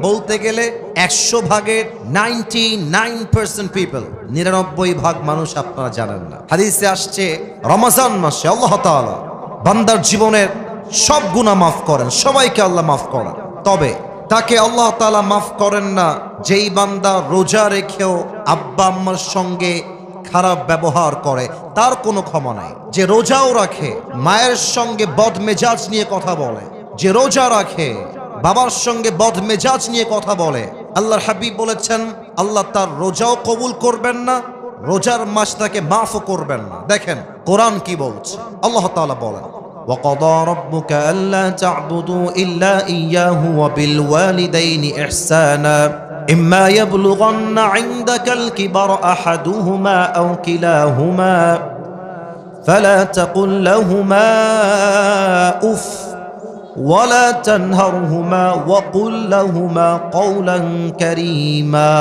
বলতে গেলে 100 ভাগের 99% পিপল, 99 ভাগ মানুষ আপনারা জানেন না। হাদিসে আসছে রমজান মাসে আল্লাহ তাআলা বান্দার জীবনের সব গুনাহ মাফ করেন, সবাইকে আল্লাহ মাফ করেন। তবে তাকে আল্লাহ তাআলা মাফ করেন না যেই বান্দা রোজা রেখেও আব্বা আম্মার সঙ্গে খারাপ ব্যবহার করে, তার কোনো ক্ষমা নাই। যে রোজাও রাখে মায়ের সঙ্গে বদমেজাজ নিয়ে কথা বলে, যে রোজা রাখে বাবার সঙ্গে বদমেজাজ নিয়ে কথা বলে, আল্লাহর হাবিব বলেছেন আল্লাহ তার রোজাও কবুল করবেন না, রোজার মাস তাকে মাফও করবেন না। দেখেন কোরআন কি বলছে, আল্লাহ তাআলা বলেন وَقَضَى رَبُّكَ أَلَّا تَعْبُدُوا إِلَّا إِيَّاهُ وَبِالْوَالِدَيْنِ إِحْسَانًا إِمَّا يَبْلُغَنَّ عِندَكَ الْكِبَرَ أَحَدُهُمَا أَوْ كِلَاهُمَا فَلَا تَقُل لَّهُمَا أُفٍّ وَلَا تَنْهَرْهُمَا وَقُل لَّهُمَا قَوْلًا كَرِيمًا.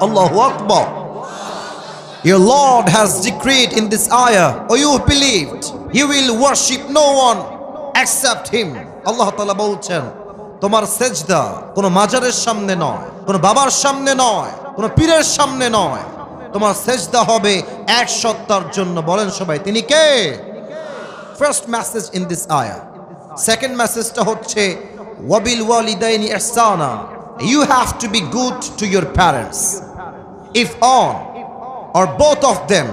Allahu Akbar. Your Lord has decreed in this ayah, O you who believed, you will worship no one except Him. Allah Ta'ala বলছেন তোমার সেজদা কোনো মাজারের সামনে নয়, কোনো বাবার সামনে নয়, কোনো পীরের সামনে নয়, তোমার সেজদা হবে এক সত্তার জন্য। বলেন সবাই তিনি কে? First message in this ayah. Second message-টা হচ্ছে ওয়াবিল ওয়ালিদাইনি ইহসানা. You have to be good to your parents. If on or both of them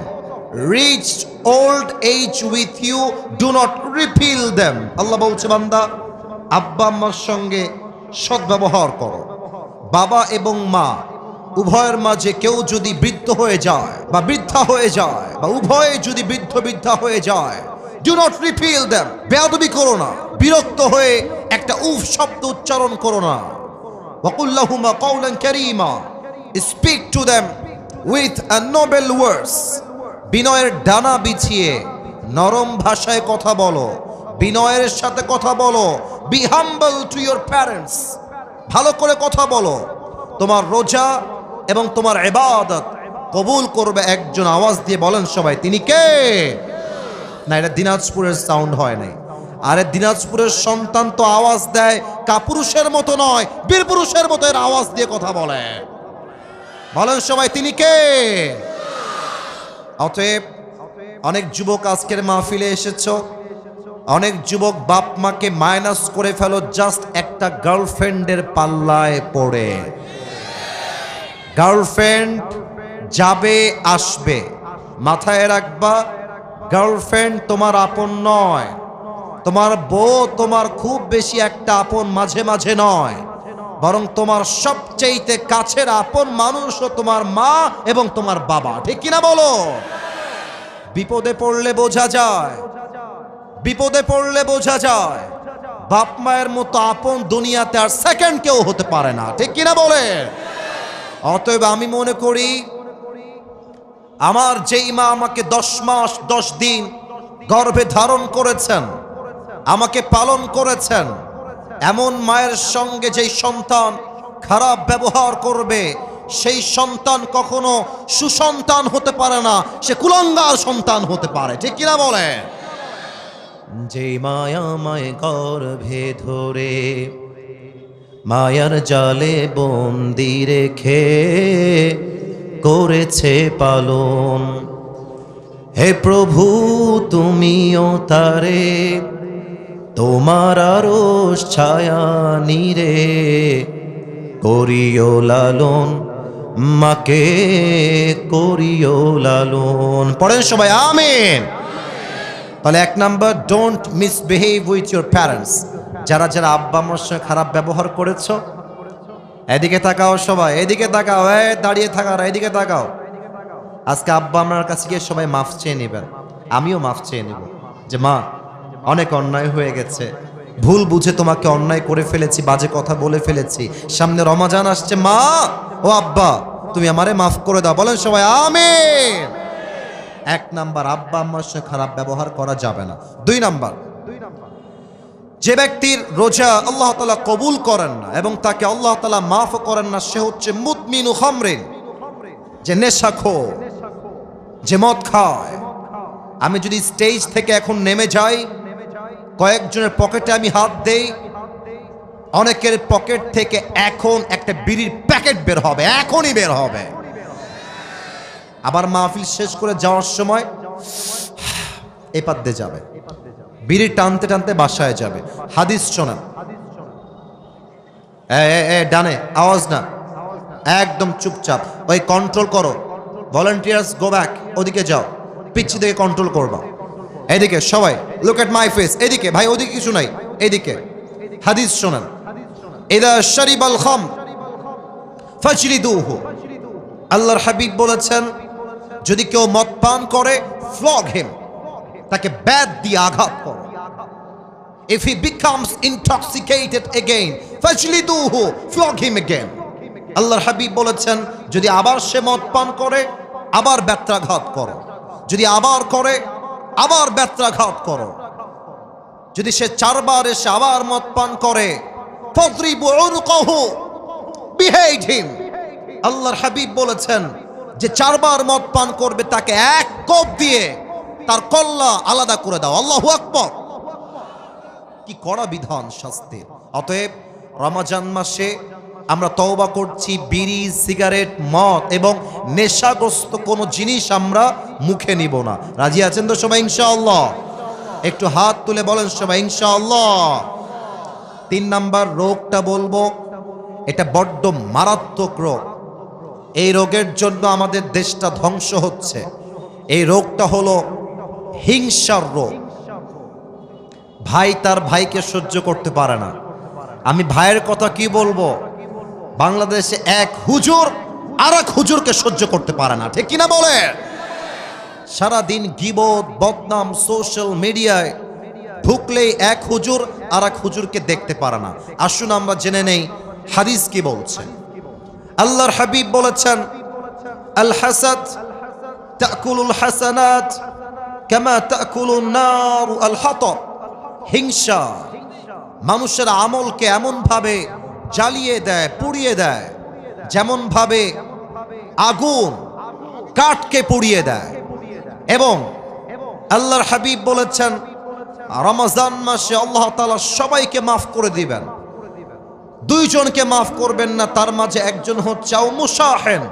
reached old age with you, do not repel them. আল্লাহ বলছে বান্দা আব্বা আম্মার সঙ্গে সদ্ব্যবহার করো। বাবা এবং মা উভয়ের মাঝে কেউ যদি বৃদ্ধ হয়ে যায় বা বৃদ্ধা হয়ে যায় বা উভয়ে যদি বৃদ্ধ বৃদ্ধা হয়ে যায়, do not repel them. বেয়াদবি করো না, বিরক্ত হয়ে একটা উফ শব্দ উচ্চারণ করো না। وَقُلْ لَهُمَا قَوْلًا كَرِيمًا. Speak to them with a noble words. বিনয়ের ডানা বিছিয়ে নরম ভাষায় কথা বলো, বিনয়ের সাথে কথা বলো। Be humble to your parents. ভালো করে কথা বলো। তোমার রোজা এবং তোমার ইবাদত কবুল করবে একজন। আওয়াজ দিয়ে বলেন সবাই তিনি কে? না, এটা দিনাজপুরের সাউন্ড হয় নাই। আরে দিনাজপুরের সন্তান তো আওয়াজ দেয় কাপুরুষের মতো নয়, বীর পুরুষের মতো এর আওয়াজ দিয়ে কথা বলে। বলেন সবাই তিনি কে? অতএব অনেক যুবক আজকের মাহফিলে এসেছো, অনেক যুবক বাপ মাকে মাইনাস করে ফেলো জাস্ট একটা গার্লফ্রেন্ডের পাল্লায় পড়ে। গার্লফ্রেন্ড যাবে আসবে, মাথায় রাখবা গার্লফ্রেন্ড তোমার আপন নয়। তোমার বউ তোমার খুব বেশি একটা আপন মাঝে মাঝে নয়, বরং তোমার সবচেয়ে কাছের আপন মানুষও তোমার মা এবং তোমার বাবা। ঠিক কিনা বলো? বিপদে পড়লে বোঝা যায়, বিপদে পড়লে বোঝা যায় বাপ মায়ের মতো আপন দুনিয়াতে আর সেকেন্ড কেউ হতে পারে না। ঠিক কিনা বলে? অতএব আমি মনে করি আমার যেই মা আমাকে 10 মাস 10 দিন গর্ভে ধারণ করেছেন, আমাকে পালন করেছেন, এমন মায়ের সঙ্গে যেই সন্তান খারাপ ব্যবহার করবে সেই সন্তান কখনো সুসন্তান হতে পারে না, সে কুলাঙ্গার সন্তান হতে পারে। ঠিক কিনা বলে? যে মায়া মায় গর্ভে ধরে মায়ার জালে বন্দি রেখে করেছে পালন, হে প্রভু তুমিও তারে তোমার আরশ ছায়া নিরে করিও লালন, মাকে করিও লালন। পড়েন সবাই আমিন। তাহলে 1 number, don't misbehave with your parents. যারা যারা আব্বা আম্মার সঙ্গে খারাপ ব্যবহার করেছো, এদিকে তাকাও সবাই, এদিকে তাকাও, দাঁড়িয়ে থাকার এদিকে তাকাও। আজকে আব্বা আম্মার কাছে গিয়ে সবাই মাফ চেয়ে নেবেন, আমিও মাফ চেয়ে নেব যে মা অনেক অন্যায় হয়ে গেছে, ভুল বুঝে তোমাকে অন্যায় করে ফেলেছি, বাজে কথা বলে ফেলেছি, সামনে রমজান আসছে, মা ও আব্বা তুমি আমারে মাফ করে দাও। বলেন সবাই আমিন। 1 নাম্বার, আব্বা আম্মার সঙ্গে খারাপ ব্যবহার করা যাবে না। 2 নাম্বার, যে ব্যক্তির রোজা আল্লাহ তাআলা কবুল করেন না এবং তাকে আল্লাহ তাআলা মাফ করেন না, সে হচ্ছে মুদমিনু খামরিন, যে নেশাখোর, যে মদ খায়। আমি যদি স্টেজ থেকে এখন নেমে যাই, কয়েকজনের পকেটে আমি হাত দেই, অনেকের পকেট থেকে এখন একটা বিড়ির প্যাকেট বের হবে, এখনই বের হবে। আবার মাহফিল শেষ করে যাওয়ার সময় এই পাত দিয়ে যাবে, বিড়ি টানতে টানতে বাসায় যাবে। হাদিস শোনেন, ডানে আওয়াজ না, একদম চুপচাপ, ওই কন্ট্রোল করো। ভলান্টিয়ার্স গো ব্যাক, ওদিকে যাও, পিচ্ছি দিকে কন্ট্রোল করবা। এদিকে সবাই লুক এট মাই ফেস, এদিকে ভাই, ওদিকে কিছু নাই, এদিকে। হাদিস শোনেন, ইদা শারিবাল খাম ফাজলিদুহু, আল্লাহর হাবিব বলেছেন যদি কেউ মদ পান করে ফ্লগ হিম, তাকে ব্যাট দিয়ে আঘাত করো। If he becomes intoxicated again, fajliduhu, flog him again. আল্লাহর হাবিব বলেছেন যদি আবার সে মদ পান করে আবার ব্যত্রাঘাত করো, যদি আবার করে আবার ব্যত্রাঘাত করো, যদি সে 4 বার এসে আবার মদ পান করে ফadribu উনকাহু, behead him. আল্লাহর হাবিব বলেছেন যে 4 বার মদ পান করবে তাকে এক কোপ দিয়ে তার কল্লা আলাদা করে দাও। আল্লাহু আকবার, কি কড়া বিধান শাস্তির। অতএব রমজান মাসে আমরা তওবা করছি, বিড়ি, সিগারেট, মদ এবং নেশাগ্রস্ত কোনো জিনিস আমরা মুখে নিব না। রাজি আছেন তো সবাই ইনশাআল্লাহ? একটু হাত তুলে বলেন সবাই ইনশাআল্লাহ। 3 নাম্বার রোগটা বলবো, এটা বড্ড মারাত্মক রোগ। এই রোগের জন্য আমাদের দেশটা ধ্বংস হচ্ছে। এই রোগটা হলো হিংসার রোগ। ভাই তার ভাইকে সহ্য করতে পারে না। আমি ভাইয়ের কথা কি বলবো, বাংলাদেশে এক হুজুর আর এক হুজুরকে সহ্য করতে পারে না, ঠিক কিনা বলে? সারাদিন গীবত, বদনাম, সোশ্যাল মিডিয়ায় ঢুকলেই এক হুজুর আর এক হুজুরকে দেখতে পারে না। আসুন আমরা জেনে নেই হাদিস কি বলছে। আল্লাহর হাবিব বলেছেন আল হাসাদ তাকুলুল হাসানাত কামা তাকুলুন নার আল হাতাব। হিংসা মানুষের আমলকে এমন ভাবে জ্বালিয়ে দেয়, পুড়িয়ে দেয়, যেমন ভাবে আগুন কাঠকে পুড়িয়ে দেয়। এবং আল্লাহর হাবিব বলেছেন রমজান মাসে আল্লাহ তাআলা সবাইকে মাফ করে দিবেন, 2 জনকে মাফ করবেন না। তার মাঝে একজন হচ্ছে মুসাহেন,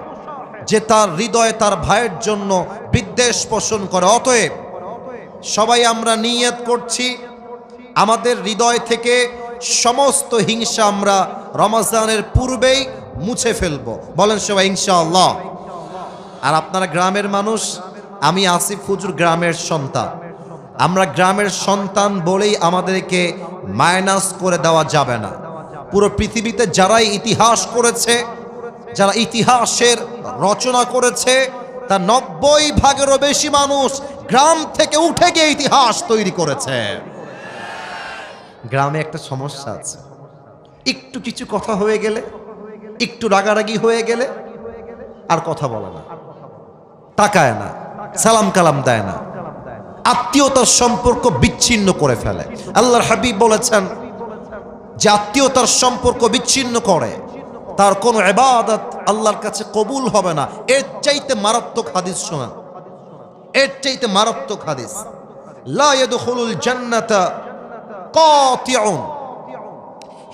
যে তার হৃদয়ে তার ভাইয়ের জন্য বিদ্বেষ পোষণ করে। অতএব সবাই আমরা নিয়ত করছি আমাদের হৃদয় থেকে সমস্ত হিংসা আমরা রমজানের পূর্বেই মুছে ফেলবো। বলেন সবাই ইনশাআল্লাহ। আর আপনারা গ্রামের মানুষ, আমি আসিফ হুজুর গ্রামের সন্তান। আমরা গ্রামের সন্তান বলেই আমাদেরকে মাইনাস করে দেওয়া যাবে না। পুরো পৃথিবীতে যারাই ইতিহাস করেছে, যারা ইতিহাসের রচনা করেছে, তার 90% বেশি মানুষ গ্রাম থেকে উঠে গিয়ে ইতিহাস তৈরি করেছে। গ্রামে একটা সমস্যা আছে, একটু কিছু কথা হয়ে গেলে, একটু রাগারাগি হয়ে গেলে আর কথা বলে না, তাকায় না, সালাম কালাম দেয় না, আত্মীয়তার সম্পর্ক বিচ্ছিন্ন করে ফেলে। আল্লাহর হাবিব বলেছেন যে আত্মীয়তার সম্পর্ক বিচ্ছিন্ন করে তার কোনো ইবাদত আল্লাহর কাছে কবুল হবে না। এর চাইতে মারাত্মক হাদিস শোনান, এর চাইতে মারাত্মক হাদিস। লা ইয়াদখুলুল জান্নাতা কাতিউন,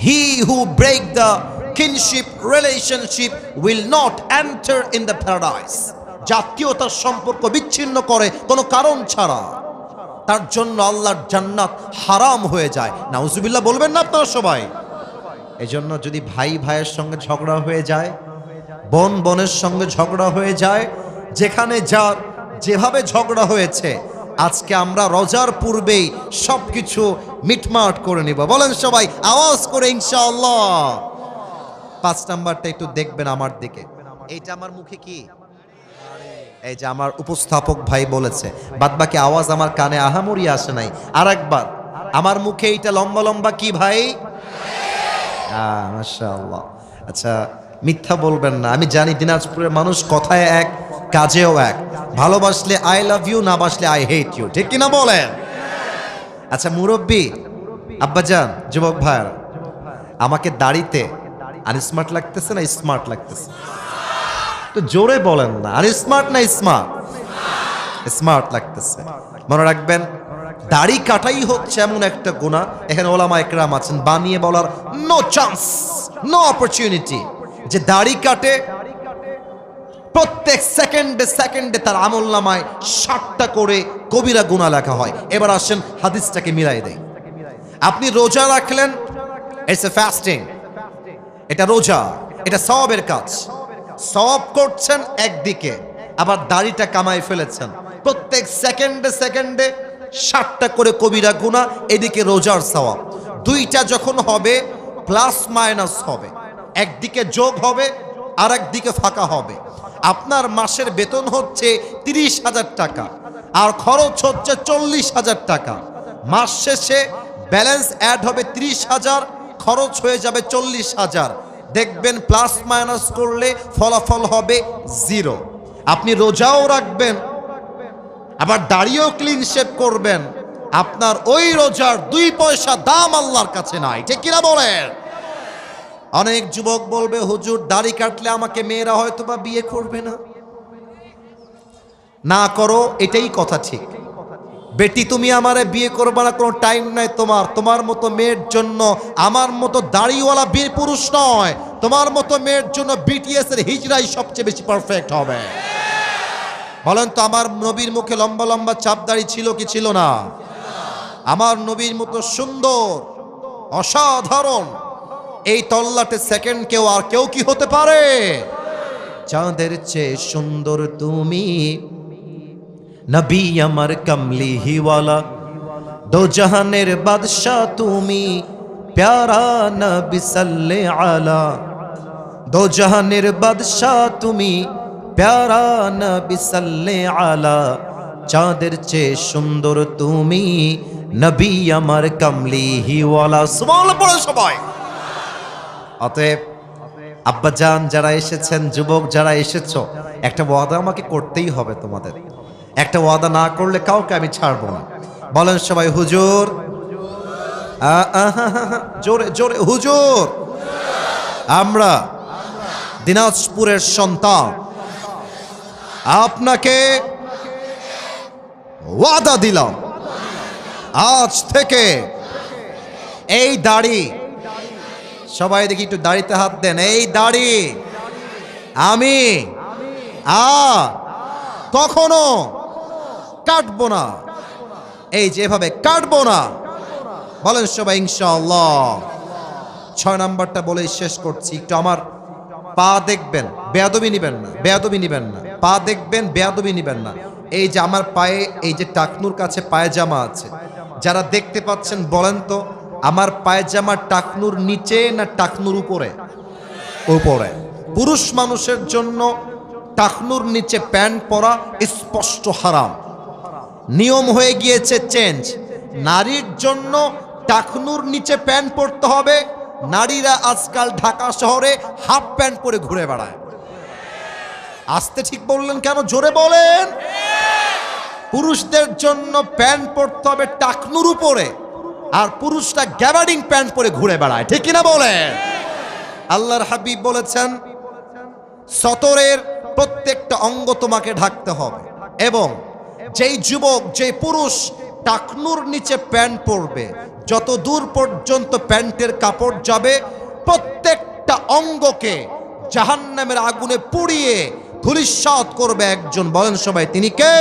he who break the kinship relationship will not enter in the paradise. জাতীয়তার সম্পর্ক বিচ্ছিন্ন করে কোনো কারণ ছাড়া, তার জন্য আল্লাহর জান্নাত হারাম হয়ে যায়। নাউজুবিল্লাহ বলবেন না আপনারা সবাই? এই জন্য যদি ভাই ভাইয়ের সঙ্গে ঝগড়া হয়ে যায়, বোন বোনের সঙ্গে ঝগড়া হয়ে যায়, যেখানে যার যেভাবে ঝগড়া হয়েছে, আজকে আমরা রোজার পূর্বেই সবকিছু মিটমাট করে নিব। বলেন সবাই আওয়াজ করে ইনশাআল্লাহ। 5 নাম্বারটা একটু দেখবেন আমার দিকে। এইটা আমার মুখে কি, এই যে আমার উপস্থাপক ভাই বলেছে, বাদবাকি আওয়াজ আমার কানে আহামরি আসে নাই। আর একবার আমার মুখে এইটা লম্বা লম্বা কি ভাই? মাশাআল্লাহ। আচ্ছা মিথ্যা বলবেন না, আমি জানি দিনাজপুরের মানুষ কথায় এক কাজেও এক। ভালোবাসলে আই লাভ ইউ, না বাসলে আই হেট ইউ, ঠিক কিনা বলেন? আচ্ছা মুরব্বী, আব্বাজান, যুবক ভাইয়ার, আমাকে দাড়িতে আনস্মার্ট লাগতেছে না স্মার্ট লাগতেছে? তো জোরে বলেন না, আর স্মার্ট না স্মার্ট? স্মার্ট লাগতেছে। মনে রাখবেন দাড়ি কাটাই হচ্ছে এমন একটা গুনাহ, এখানে ওলামা একরাম আছেন বানিয়ে বলার নো চান্স, নো অপরচুনিটি, যে দাড়ি কাটে প্রত্যেক সেকেন্ডে সেকেন্ডে তার আমলনামায় 60টা করে কবিরা গুনাহ লেখা হয়। এবার আসেন হাদিসটাকে মিলাই দেই। আপনি রোজা রাখলেন, ইটস এ ফাস্টিং, এটা রোজা, এটা সওয়াবের কাজ, সওয়াব করছেন একদিকে, আবার দাড়িটা কামাই ফেলেছেন, প্রত্যেক সেকেন্ডে সেকেন্ডে 60টা করে কবিরা গুনাহ, এদিকে রোজার সওয়াব। দুইটা যখন হবে প্লাস মাইনাস হবে, একদিকে যোগ হবে আর একদিকে ফাঁকা হবে। আপনার মাসের বেতন হচ্ছে 30,000 টাকা আর খরচ হচ্ছে 40,000 টাকা, মাস শেষে ব্যালেন্স অ্যাড হবে 30,000, খরচ হয়ে যাবে 40,000। দেখবেন প্লাস মাইনাস করলে ফলাফল হবে 0। আপনি রোজাও রাখবেন আবার দাড়িও ক্লিন শেভ করবেন, আপনার ওই রোজার 2 পয়সা দাম আল্লাহর কাছে নাই, ঠিক কিনা বলেন? অনেক যুবক বলবে, হুজুর দাড়ি কাটলে আমাকে মেয়েরা হয়তো বা বিয়ে করবে না। না করো, এটাই কথা ঠিক। বেটি তুমি আমারে বিয়ে করবে না, কোনো টাইম নাই তোমার মতো মেয়ের জন্য আমার মতো দাড়িওয়ালা বীর পুরুষ নয়, তোমার মতো মেয়ের জন্য বিটিএস এর হিজড়াই সবচেয়ে বেশি পারফেক্ট হবে। বলেন তো, আমার নবীর মুখে লম্বা লম্বা চাপ দাড়ি ছিল কি ছিল না? আমার নবীর মতো সুন্দর অসাধারণ এই তল্লাটে সেকেন্ড আর কেউ কি হতে পারে? চাঁদের চেয়ে সুন্দর তুমি, নবী আমার কমলি হিওয়ালা, দো জাহানের বাদশা তুমি, প্যারা নবী সাল্লে আলা, দো জাহানের বাদশা তুমি, প্যারা নবী সাল্লে আলা, চাঁদের চেয়ে সুন্দর তুমি, নবী আমার কমলি হিওয়ালা। সুবহানাল্লাহ পড়ো সবাই। অতএব আব্বাজান যারা এসেছেন, যুবক যারা এসেছো, একটা ওয়াদা আমাকে করতেই হবে তোমাদের। একটা ওয়াদা না করলে কাউকে আমি ছাড়বো না। বলেন সবাই হুজুর, জোরে জোরে হুজুর। আমরা দিনাজপুরের সন্তান, আপনাকে ওয়াদা দিলাম, আজ থেকে এই দাড়ি, সবাই দেখি একটু দাড়িতে হাত দেন, এই দাড়ি আমি কখনো কাটবো না, এই যেভাবে কাটবো না। বলেন সবাই ইনশাআল্লাহ। 6 নাম্বারটা বলে শেষ করছি। একটু আমার পা দেখবেন, বেয়াদবি নিবেন না, বেয়াদবি নিবেন না, পা দেখবেন, বেয়াদবি নিবেন না। এই যে আমার পায়ে এই যে টাকনুর কাছে পায়জামা আছে, যারা দেখতে পাচ্ছেন বলেন তো, আমার পায়জামা টাকনুর নিচে না টাকনুর উপরে? উপরে। পুরুষ মানুষের জন্য টাকনুর নিচে প্যান্ট পরা স্পষ্ট হারাম, নিয়ম হয়ে গিয়েছে চেঞ্জ। নারীর জন্য টাকনুর নিচে প্যান্ট পরতে হবে। নারীরা আজকাল ঢাকা শহরে হাফ প্যান্ট পরে ঘুরে বেড়ায়। আস্তে ঠিক বললেন কেন? জোরে বলেন। পুরুষদের জন্য প্যান্ট পরতে হবে টাকনুর উপরে, আর পুরুষরা গ্যাবার্ডিং প্যান্ট পরে ঘুরে বেড়ায়, ঠিক কিনা বলেন? আল্লাহর হাবিব বলেছেন, সতরের প্রত্যেকটা অঙ্গ তোমাকে ঢাকতে হবে, এবং যেই যুবক, যেই পুরুষ টাকনুর নিচে প্যান্ট পরবে, যত দূর পর্যন্ত প্যান্টের কাপড় যাবে, প্রত্যেকটা অঙ্গকে জাহান্নামের আগুনে পুড়িয়ে ধূলিসাৎ করবে একজন। বলেন সবাই, তিনি কে?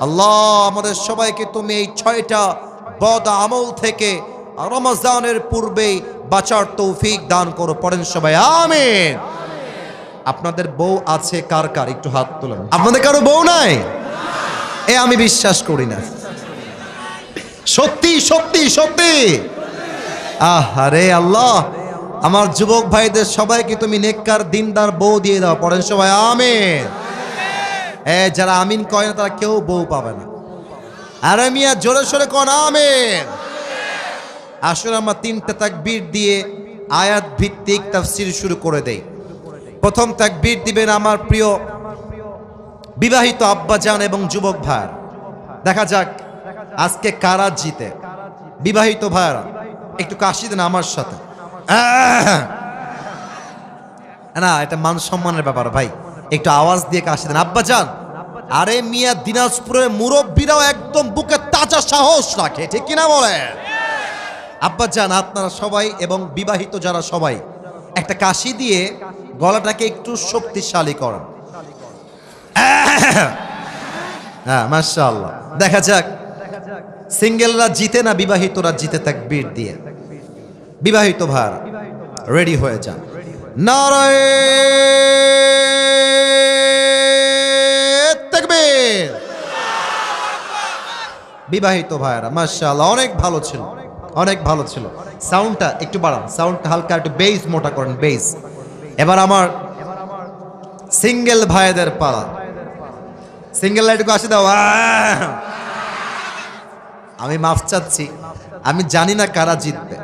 আল্লাহ আমাদের সবাইকে তুমি এই 6টা বদ আমল থেকে রমজানের পূর্বেই বাঁচার তৌফিক দান করো। পড়েন সবাই আমিন। আপনাদের বউ আছে কার কার? একটু হাত তুলেন। আপনাদের কারো বউ নাই? আমি বিশ্বাস করি না। সত্যি সত্যি সত্যি। আহারে আল্লাহ, আমার যুবক ভাইদের সবাইকে তুমি নেককার দিনদার বউ দিয়ে দাও। পড়েন সবাই আমিন। যারা আমিন কয় না তারা কেউ বউ পাবে না। আরে মিয়া জোরে সোরে কোন আমিন। আসলে আমরা 3টা তাকবীর দিয়ে আয়াত ভিত্তিক তাফসীর শুরু করে দেই। প্রথম তাকবীর দিবেন আমার প্রিয় বিবাহিত আব্বাজান এবং যুবক ভাই। দেখা যাক আজকে কারা জিতে। বিবাহিত ভাইরা একটু কাশি দেন আমার সাথে। না, এটা মান সম্মানের ব্যাপার ভাই, একটু আওয়াজ দিয়ে কাশি দেন আব্বাজান। আরে মিয়া দিনাজপুরের মুরব্বীরাও একদম বুকে বাঁচার সাহস রাখে, ঠিক কিনা বলেন? আব্বাজান আপনারা সবাই এবং বিবাহিত যারা সবাই একটা কাশি দিয়ে গলাটাকে একটু শক্তিশালী করেন। হ্যাঁ, মাশাআল্লাহ। দেখা যাক সিঙ্গেলরা জিতে না বিবাহিতরা জিতে, তাকবীর দিয়ে। বিবাহিত ভাইরা রেডি হয়ে যান। নারায়ে তাকবীর। বিবাহিত ভাইরা মাশাআল্লাহ, অনেক ভালো ছিল, অনেক ভালো ছিল। সাউন্ডটা একটু বাড়ান, সাউন্ডটা হালকা একটু বেস মোটা করেন, বেস। এবার আমার সিঙ্গেল ভাইদের পালা। সিঙ্গেল লাইটকে আসে দাও। আমি মাফ চাচ্ছি, আমি জানি না কারা জিতবে,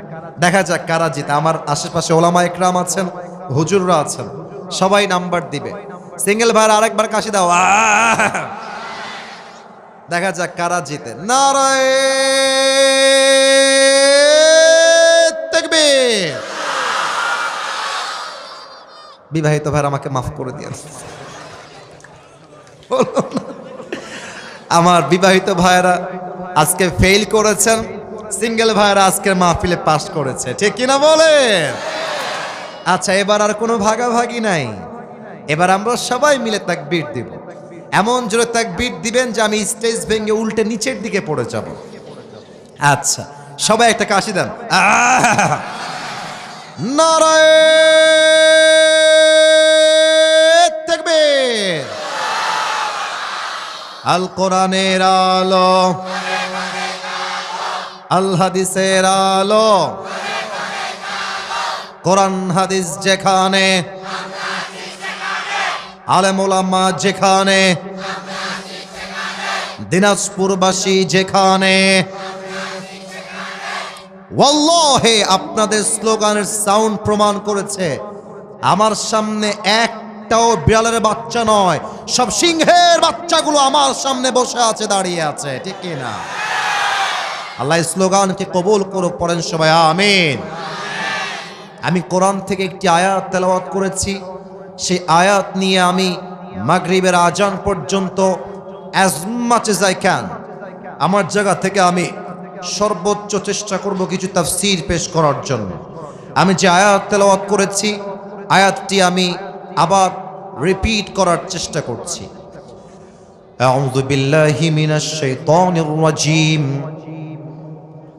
দেখা যাক কারা জিতে। আমার আশেপাশে ওলামা একরাম আছেন, হুজুররা আছেন, সবাই নাম্বার দিবে। সিঙ্গেল ভাইরা আরেকবার কাশি দাও। দেখা যাক কারা জিতে। নারায়ে তাকবীর। বিবাহিত ভাইরা আমাকে মাফ করে দিয়েন। আমার বিবাহিত ভাইরা আজকে ফেল করেছেন, সিঙ্গেল ভাইরা আজকের মাহফিলে পাস করেছে, ঠিক কিনা বলেন? আচ্ছা, এবার আর কোনো ভাগাভাগি নাই, এবার আমরা সবাই মিলে তাকবীর দিব। এমন জোরে তাকবীর দিবেন যে আমি স্টেজ ভেঙে উল্টে নিচের দিকে পড়ে যাব। আচ্ছা, সবাই একটা কাশি দেন। নারায়ে তাকবীর। আল কোরআনের আলো, আল হাদিসের আলো, কোরআন হাদিস যেখানে, আলেম ওলামা যেখানে, দিনাজপুরবাসী যেখানে, ওয়াল্লাহি আপনাদের স্লোগানের সাউন্ড প্রমাণ করেছে আমার সামনে একটাও বিড়ালের বাচ্চা নয়, সব সিংহের বাচ্চাগুলো আমার সামনে বসে আছে, দাঁড়িয়ে আছে, ঠিক কিনা? আল্লাহ স্লোগানকে কবুল করুক, পড়েন সবাই আমিন। আমি কোরআন থেকে একটি আয়াত তেলাওয়াত করেছি, সেই আয়াত নিয়ে আমি মাগরিবের আজান পর্যন্ত as much as I can আমার জায়গা থেকে আমি সর্বোচ্চ চেষ্টা করব কিছু তাফসীর পেশ করার জন্য। আমি যে আয়াত তেলাওয়াত করেছি, আয়াতটি আমি আবার রিপিট করার চেষ্টা করছি। আউযু বিল্লাহি মিনাশ শাইতানির রাজীম।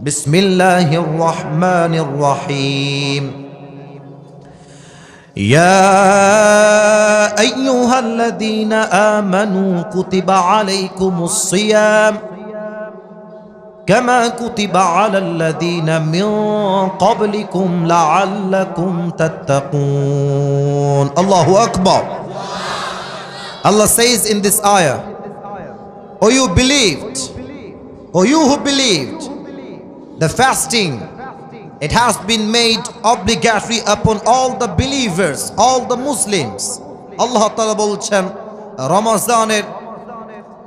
বিসমিল্লাহির রহমানির রহিম। يا أيها الذين آمنوا كتب عليكم الصيام كما كتب على الذين من قبلكم لعلكم تتقون. Allahu Akbar. Allah says in this ayah, O you believed, O you who believed, the fasting, it has been made obligatory upon all the believers, all the Muslims. Allah Ta'ala বলছেন রমজানের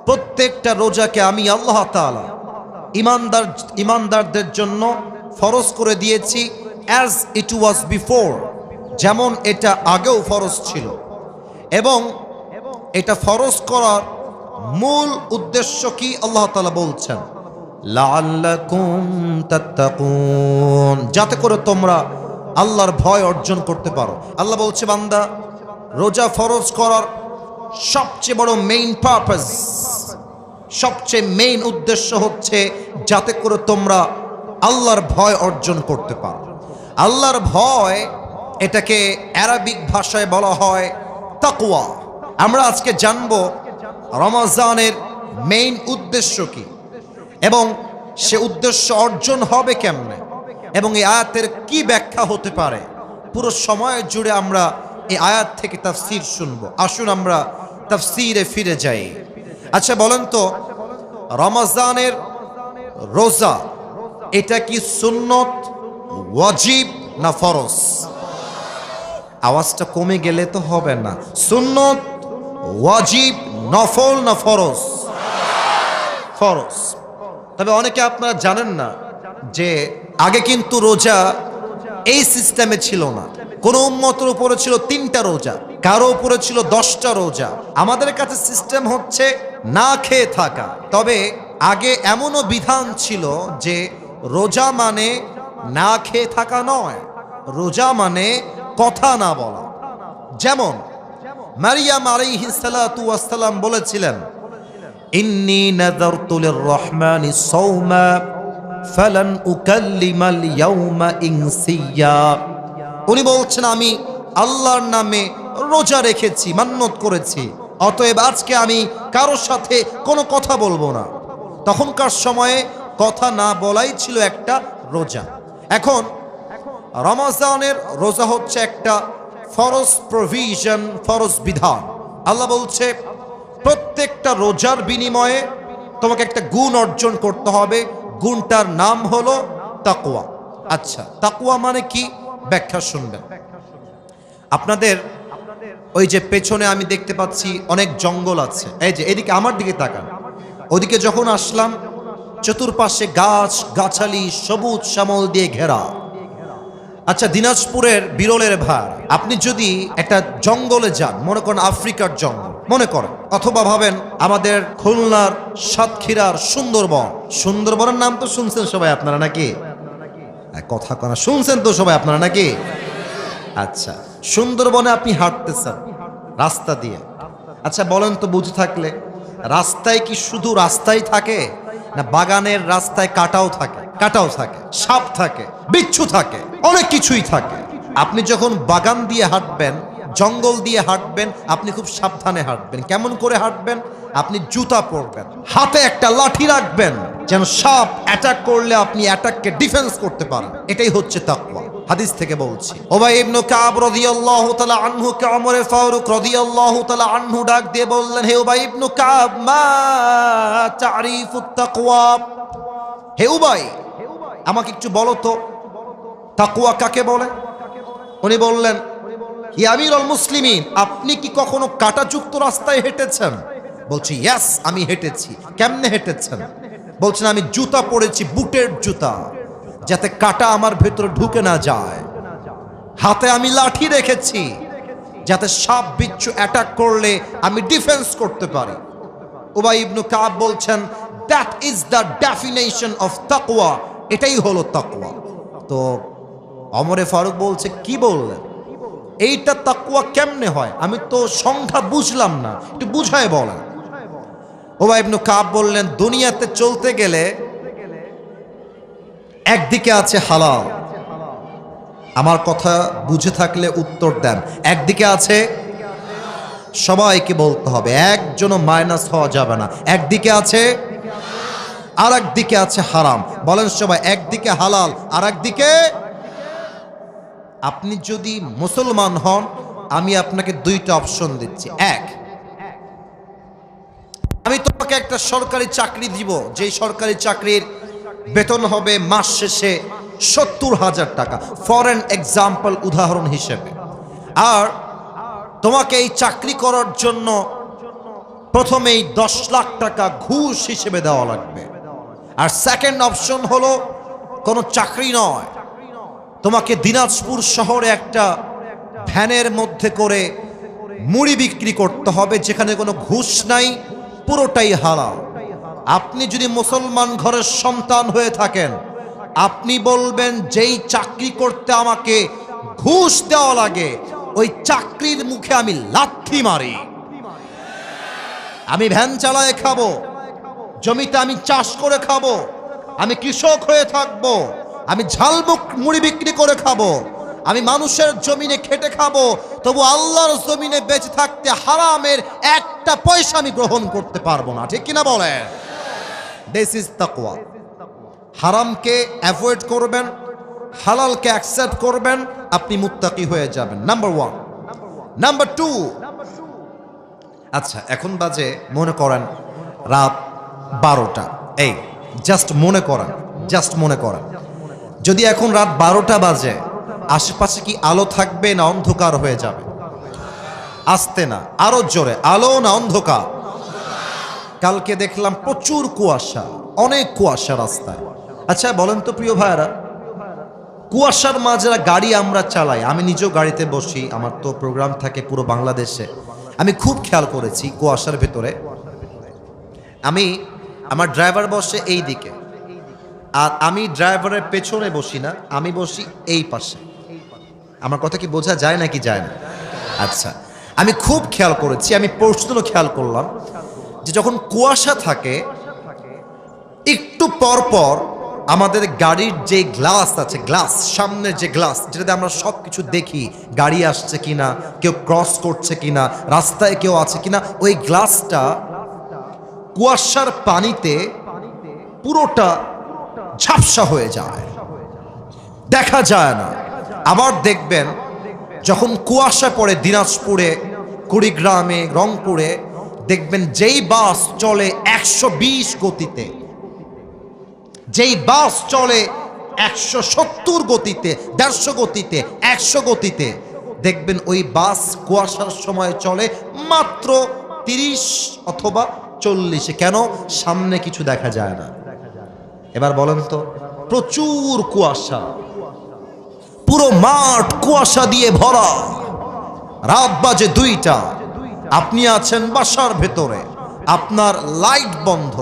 প্রত্যেকটা রোজাকে আমি আল্লাহ তাআলা ইমানদারদের জন্য ফরজ করে দিয়েছি, as it was before, যেমন এটা আগেও ফরজ ছিল। এবং এটা ফরজ করার মূল উদ্দেশ্য কি আল্লাহ তাআলা বলছেন, লাআল্লাকুম তাত্তাকুন, যাতে করে তোমরা আল্লাহর ভয় অর্জন করতে পারো। আল্লাহ বলছে, বান্দা, রোজা ফরজ করার সবচেয়ে বড় মেইন পারপাস, সবচেয়ে মেইন উদ্দেশ্য হচ্ছে যাতে করে তোমরা আল্লাহর ভয় অর্জন করতে পারো। আল্লাহর ভয়, এটাকে আরবিক ভাষায় বলা হয় তাকওয়া। আমরা আজকে জানবো রমজানের মেইন উদ্দেশ্য কি এবং সে উদ্দেশ্য অর্জন হবে কেমনে এবং এই আয়াতের কি ব্যাখ্যা হতে পারে। পুরো সময় জুড়ে আমরা এই আয়াত থেকে তাফসীর শুনবো। আসুন আমরা তাফসীরে ফিরে যাই। আচ্ছা বলেন তো, রমজানের রোজা এটা কি সুন্নত, ওয়াজিব না ফরজ? আওয়াজটা কমে গেলে তো হবে না। সুন্নত, ওয়াজিব, নফল না ফরজ? ফরজ। তবে অনেকে আপনারা জানেন না যে আগে কিন্তু রোজা এই সিস্টেমে ছিল না। কোন উম্মতের উপরে ছিল 3টা রোজা, কারো উপরে ছিল 10টা রোজা। আমাদের কাছে সিস্টেম হচ্ছে না খেয়ে থাকা। তবে আগে এমনও বিধান ছিল যে রোজা মানে না খেয়ে থাকা নয়, রোজা মানে কথা না বলা। যেমন মারিয়াম আলাইহিস সালাতু ওয়াস সালাম বলেছিলেন, ইন্নী নাযারতু লির-রহমানি সাওমা ফালান উকাল্লিমাল ইয়াওমা ইনসিয়্যা। উনি বলছেন, আমি আল্লাহর নামে রোজা রেখেছি, মান্নত করেছি, অতএব আজকে আমি কারোর সাথে কোনো কথা বলবো না। তখনকার সময়ে কথা না বলাই ছিল একটা রোজা। এখন রমজানের রোজা হচ্ছে একটা ফরজ প্রভিশন, ফরজ বিধান। আল্লাহ বলছে প্রত্যেকটা রোজার বিনিময়ে তোমাকে একটা গুণ অর্জন করতে হবে, গুণটার নাম হলো তাকওয়া। আচ্ছা, তাকওয়া মানে কি? ব্যাখ্যা শুনবেন। আপনাদের ওই যে পেছনে আমি দেখতে পাচ্ছি অনেক জঙ্গল আছে, এই যে এদিকে আমার দিকে তাকান, ওদিকে যখন আসলাম চতুর্পাশে গাছ গাছালি সবুজ শ্যামল দিয়ে ঘেরা। আচ্ছা, দিনাজপুরের বিরলের ভার, আপনি যদি একটা জঙ্গলে যান, মনে করেন আফ্রিকার জঙ্গল মনে করেন, অথবা ভাবেন আমাদের খুলনার সাতক্ষীরার সুন্দরবন। সুন্দরবনের নাম তো শুনছেন সবাই আপনারা নাকি? কথা কনা শুনছেন তো সবাই আপনারা নাকি? আচ্ছা, সুন্দরবনে আপনি হাঁটতেছেন রাস্তা দিয়ে। আচ্ছা বলেন তো, বুঝে থাকলে রাস্তায় কি শুধু রাস্তাই থাকে, না বাগানের রাস্তায় কাটাও থাকে? কাটাও থাকে, সাপ থাকে, বিচ্ছু থাকে, অনেক কিছুই থাকে। আপনি যখন বাগান দিয়ে হাঁটবেন, জঙ্গল দিয়ে হাঁটবেন, আপনি খুব সাবধানে হাঁটবেন। কেমন করে হাঁটবেন? আপনি জুতা পরবেন, হাতে একটা লাঠি রাখবেন, যেন সাপ অ্যাটাক করলে আপনি অ্যাটাককে ডিফেন্স করতে পারেন। এটাই হচ্ছে তাকওয়া। হাদিস থেকে বলছি, উবাই ইবনে কাব রাদিয়াল্লাহু তাআলা আনহু কে ওমর ফারুক রাদিয়াল্লাহু তাআলা আনহু ডাক দিয়ে বললেন, হে উবাই ইবনে কাব, মা তারিফুত তাকওয়া? হে উবাই, আমাকে একটু বলো তো তাকওয়া কাকে বলে? উনি বললেন, ইয়া আমিরুল মুসলিমিন, আপনি কি কখনো কাঁটাযুক্ত রাস্তায় হেঁটেছেন? বলছি, ইয়েস, আমি হেঁটেছি। কেমনে হেঁটেছেন? বলছেন, আমি জুতা পরেছি, বুটের জুতা, যাতে কাঁটা আমার ভেতরে ঢুকে না যায়। হাতে আমি লাঠি রেখেছি, যাতে সাপ বিচ্ছু অ্যাটাক করলে আমি ডিফেন্স করতে পারি। উবাই ইবনে কাব বলছেন, that is the definition of তাকওয়া, এটাই হলো তাকওয়া। তো ওমরে ফারুক বলছে, কি বললেন? এইটা তাকওয়া কেমনে হয়? আমি তো সংখ্যা বুঝলাম না, একটু বুঝায় বলেন। উবাই ইবনে কাব বললেন, দুনিয়াতে চলতে গেলে একদিকে আছে হালাল, আমার কথা বুঝে থাকলে উত্তর দেন, একদিকে আছে, সবাইকে বলতে হবে, একজনও মাইনাস হওয়া যাবে না, একদিকে আছে, আর একদিকে আছে হারাম। বলেন সবাই, একদিকে হালাল আর একদিকে। আপনি যদি মুসলমান হন, আমি আপনাকে দুইটা অপশন দিচ্ছি। এক, আমি তোমাকে একটা সরকারি চাকরি দিব, যেই সরকারি চাকরির বেতন হবে মাস শেষে ৭০,০০০ টাকা, ফর এন এক্সাম্পল, উদাহরণ হিসেবে। আর তোমাকে এই চাকরি করার জন্য প্রথমেই ১০ লাখ টাকা ঘুষ হিসেবে দেওয়া লাগবে। আর সেকেন্ড অপশন হলো কোনো চাকরি নয়, তোমাকে দিনাজপুর শহরে একটা ভ্যানের মধ্যে করে মুড়ি বিক্রি করতে হবে, যেখানে কোনো ঘুষ নাই, পুরোটাই হালাল। আপনি যদি মুসলমান ঘরের সন্তান হয়ে থাকেন, আপনি বলবেন, যেই চাকরি করতে আমাকে ঘুষ দেওয়া লাগে, ওই চাকরির মুখে আমি লাথি মারি। আমি ভ্যান চালায় খাবো, জমিতে আমি চাষ করে খাবো, আমি কৃষক হয়ে থাকবো, আমি ঝালমুখ মুড়ি বিক্রি করে খাবো, আমি মানুষের জমিনে খেটে খাবো, তবু আল্লাহর জমিনে বেঁচে থাকতে হারামের একটা পয়সা আমি গ্রহণ করতে পারবো না। ঠিক কিনা বলেন? দিস ইজ তাকওয়া। হারামকে অ্যাভয়েড করবেন, হালালকে অ্যাকসেপ্ট করবেন, আপনি মুত্তাকি হয়ে যাবেন। নাম্বার 1। নাম্বার 2, আচ্ছা এখন বাজে মনে করেন রাত 12টা। এই জাস্ট মনে করেন, যদি এখন রাত 12টা বাজে, আশেপাশে কি আলো থাকবে না অন্ধকার হয়ে যাবে? আসতে না, আরো জোরে, আলো না অন্ধকার? কালকে দেখলাম প্রচুর কুয়াশা, অনেক কুয়াশা রাস্তায়। আচ্ছা বলেন তো প্রিয় ভাইরা, কুয়াশার মাঝে গাড়ি আমরা চালাই, আমি নিজেও গাড়িতে বসি, আমার তো প্রোগ্রাম থাকে পুরো বাংলাদেশে, আমি খুব খেয়াল করেছি কুয়াশার ভেতরে। আমি আমার ড্রাইভার বসে এই দিকে, আর আমি ড্রাইভারের পেছনে বসি না, আমি বসি এই পাশে। আমার কথা কি বোঝা যায় নাকি যায় না? আচ্ছা, আমি খুব খেয়াল করেছি, আমি পরশুদিনও খেয়াল করলাম যে যখন কুয়াশা থাকে একটু পর পর আমাদের গাড়ির যে গ্লাস আছে, গ্লাস, সামনের যে গ্লাস যেটাতে আমরা সব কিছু দেখি, গাড়ি আসছে কিনা, কেউ ক্রস করছে কিনা, রাস্তায় কেউ আছে কিনা, ওই গ্লাসটা কুয়াশার পানিতে পুরোটা ঝাপসা হয়ে যায়, দেখা যায় না। আবার দেখবেন যখন কুয়াশা পড়ে দিনাজপুরে, কুড়িগ্রামে, রংপুরে, দেখবেন যেই বাস চলে 120 গতিতে, যেই বাস চলে 170 গতিতে, 150 গতিতে, 100 গতিতে, দেখবেন ওই বাস কুয়াশার সময় চলে মাত্র 30 অথবা 40। কেন? সামনে কিছু দেখা যায় না। এবার বলেন তো, প্রচুর কুয়াশা, পুরো মাঠ কুয়াশা দিয়ে ভরা, রাত বাজে 2টা, আপনি আছেন বাসার ভেতরে, আপনার লাইট বন্ধ,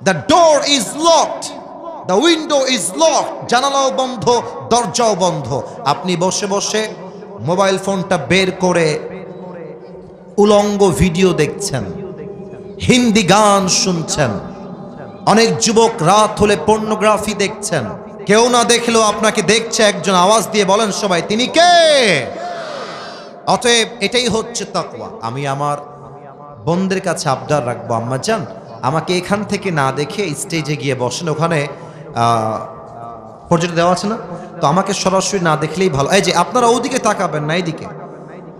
the door is locked, the window is locked, জানালাও বন্ধ, দরজাও বন্ধ। আপনি বসে বসে মোবাইল ফোনটা বের করে উলঙ্গ ভিডিও দেখছেন, হিন্দি গান শুনছেন, অনেক যুবক রাত হলে পর্নোগ্রাফি দেখছেন। কেউ না দেখলেও আপনাকে দেখছে একজন, আওয়াজ দিয়ে বলেন সবাই, তিনি কে? অতএব এটাই হচ্ছে তাকওয়া। আমি আমার বোনদের কাছে আবদার রাখবো, আম্মা জান আমাকে এখান থেকে না দেখে স্টেজে গিয়ে বসেন, ওখানে প্রজেক্ট দেওয়া আছে না, তো আমাকে সরাসরি না দেখলেই ভালো। এই যে আপনারা ওদিকে তাকাবেন না, এইদিকে।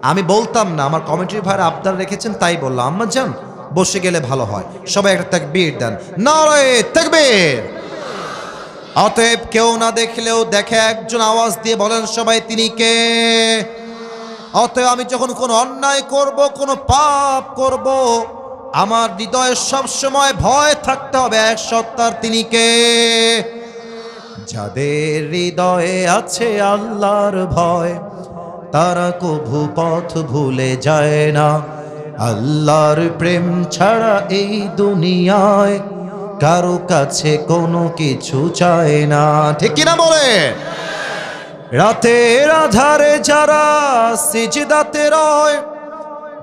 আমি বলতাম না, আমার কমেন্ট্রি ভাইরা আবদার রেখেছেন তাই বললাম, আম্মা জান বসে গেলে ভালো হয়। সবাই একটা তাকবীর দেন, নারায়ে তাকবীর। অতএব কেউ না দেখলেও দেখে একজন, আওয়াজ দিয়ে বলেন সবাই, তিনি কে? অতএব আমি যখন কোনো অন্যায় করব, কোনো পাপ করব, আমার হৃদয়ে সব সময় ভয় থাকতে হবে এক সত্তার, তিনি কে? যাদের হৃদয়ে আছে আল্লাহর ভয়, তারা কভু পথ ভুলে যায় না। আল্লাহর প্রেম ছাড়া এই দুনিয়ায় কারো কাছে কোনো কিছু চায় না, ঠিক কিনা বলে? রাতের আধারে যারা সিজদাতে রয়,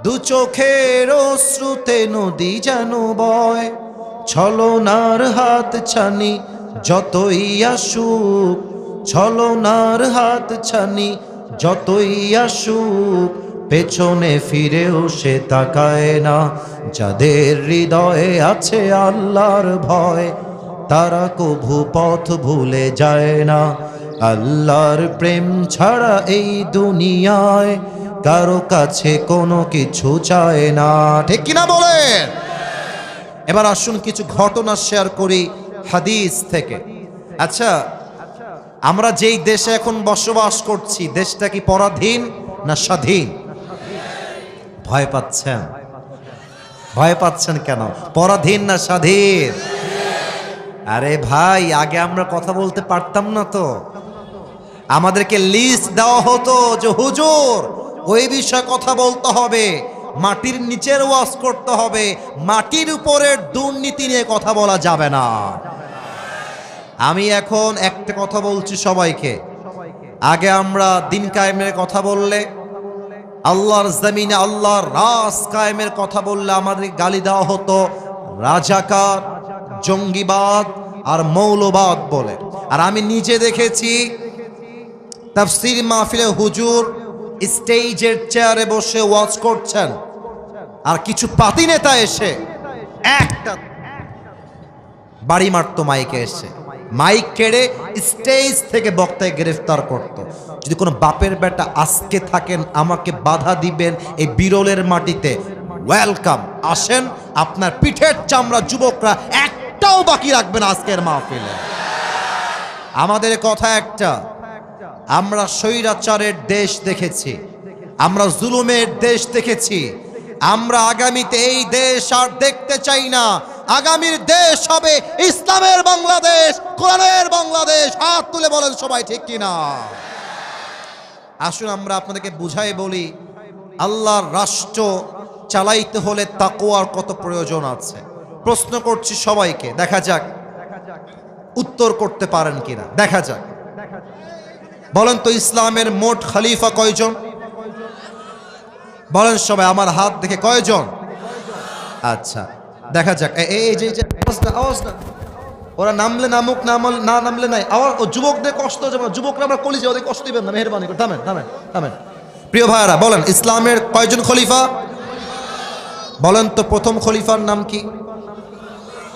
দু চোখের অশ্রুতে নদী যেন বয়, ছলনার হাত ছানি যতই আসুক, ছলনার হাত ছানি যতই আসুক, পেছনে ফিরেও সে তাকায় না। যাদের হৃদয়ে আছে আল্লাহর ভয়, তারা কভু পথ ভুলে যায় না। আল্লাহর প্রেম ছাড়া এই দুনিয়ায় কারো কাছে কোনো কিছু চায় না, ঠিক কিনা বলেন? এবার আসুন কিছু ঘটনা শেয়ার করি হাদিস থেকে। আচ্ছা, আমরা যেই দেশে এখন বসবাস করছি, দেশটা কি পরাধীন না স্বাধীন? ভয় পাচ্ছেন? ভয় পাচ্ছেন কেন? পরাধীন না স্বাধীন? আরে ভাই, আগে আমরা কথা বলতে পারতাম না তো? আমাদেরকে লিস্ট দেওয়া হতো যে হুজুর ওই বিষয়ে কথা বলতে হবে, মাটির নিচের ওয়াজ করতে হবে, মাটির উপরের দুর্নীতি নিয়ে কথা বলা যাবে না। আমি এখন একটা কথা বলছি সবাইকে, আগে আমরা দিন কায়েমের কথা বললে, আল্লাহর জমিনে আল্লাহর রাজ কায়েমের কথা বললে আমাদের গালি দেওয়া হতো রাজাকার, জঙ্গিবাদ আর মৌলবাদ বলে। আর আমি নিজে দেখেছি তাফসীর মাহফিলে হুজুর স্টেজের চেয়ারে বসে ওয়াজ করছেন, আর কিছু পাতি নেতা এসে একটা বাড়ি মারতো মাইকে এসে, মাইক কেড়ে স্টেজ থেকে বক্তায় গ্রেফতার করত। যদি কোনো বাপের বেটা আজকে থাকেন, আমাকে বাধা দিবেন এই বিরলের মাটিতে, ওয়েলকাম, আসেন, আপনার পিঠের চামড়া যুবকরা একটাও বাকি রাখবেন আজকের মাহফিলে। আমাদের কথা একটা, আমরা স্বৈরাচারের দেশ দেখেছি, আমরা জুলুমের দেশ দেখেছি, আমরা আগামীতে এই দেশ আর দেখতে চাই না। আগামীর দেশ হবে ইসলামের বাংলাদেশ, কোরআনের বাংলাদেশ। হাত তুলে বলেন সবাই, ঠিক কিনা? আসুন আমরা আপনাদেরকে বুঝাই বলি, আল্লাহর রাষ্ট্র চালাইতে হলে তাকওয়ার কত প্রয়োজন আছে। প্রশ্ন করছি সবাইকে, দেখা যাক উত্তর করতে পারেন কিনা। দেখা যাক, বলেন তো ইসলামের মোট খলিফা কয়জন? বলেন সবাই, আমার হাত দেখে কয়জন? আচ্ছা, দেখা যাক। এই যে আওয়াজ না, ওরা নামলে নামুক, না নামলে নাই। আওয়াজ, ও যুবকদের কষ্ট যাবে, যুবকরা আমরা কলিজে, ওদের কষ্ট দিবেন না, মেহেরবানি করে থামেন থামেন থামেন। প্রিয় ভাইয়ারা, বলেন ইসলামের কয়জন খলিফা? বলেন তো প্রথম খলিফার নাম কি?